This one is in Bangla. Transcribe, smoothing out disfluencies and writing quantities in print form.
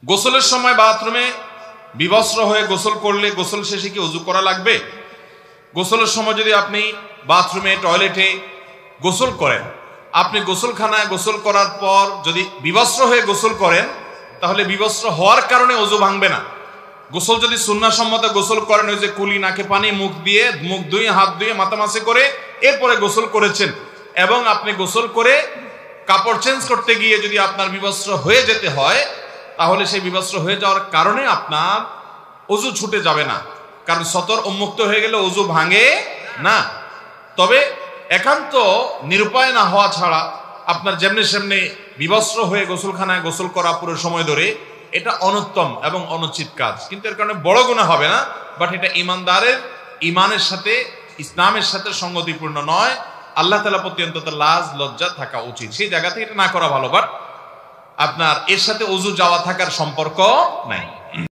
গোসলের সময় বাথরুমে বিবস্ত্র হয়ে গোসল করলে গোসল শেষে কি ওযু করা লাগবে? গোসলের সময় যদি আপনি বাথরুমে টয়লেটে গোসল করেন, আপনি গোসলখানায় গোসল করার পর যদি বিবস্ত্র হয়ে গোসল করেন, তাহলে বিবস্ত্র হওয়ার কারণে ওযু ভাঙবে না। গোসল যদি সুন্নাহসম্মত গোসল করেন, ওই যে কুলি, নাকে পানি, মুখ ধুয়ে হাত ধুয়ে মাথা মাসে করে এরপরে গোসল করেছেন, এবং আপনি গোসল করে কাপড় চেঞ্জ করতে গিয়ে যদি আপনার বিবস্ত্র হয়ে যেতে হয়, তাহলে সেই বিবস্ত্র হয়ে যাওয়ার কারণে আপনার ওযু ছুটে যাবে না, কারণ সতর উন্মুক্ত হয়ে গেলে ওযু ভাঙে না। তবে একান্ত নিরুপায় না হওয়া ছাড়া আপনার যেমনি সেমনি বিবস্ত্র হয়ে গোসলখানায় গোসল করা পুরো সময় ধরে, এটা অনুত্তম এবং অনুচিত কাজ, কিন্তু এর কারণে বড় গুনাহ হবে না। বাট এটা ইমানদারের ইমানের সাথে, ইসলামের সাথে সঙ্গতিপূর্ণ নয়। আল্লাহ তাআলা প্রতি অন্তত লাজ লজ্জা থাকা উচিত, সেই জায়গা থেকে এটা না করা ভালো। বাট আপনার এর সাথে ওযু যাওয়া থাকার সম্পর্ক নাই।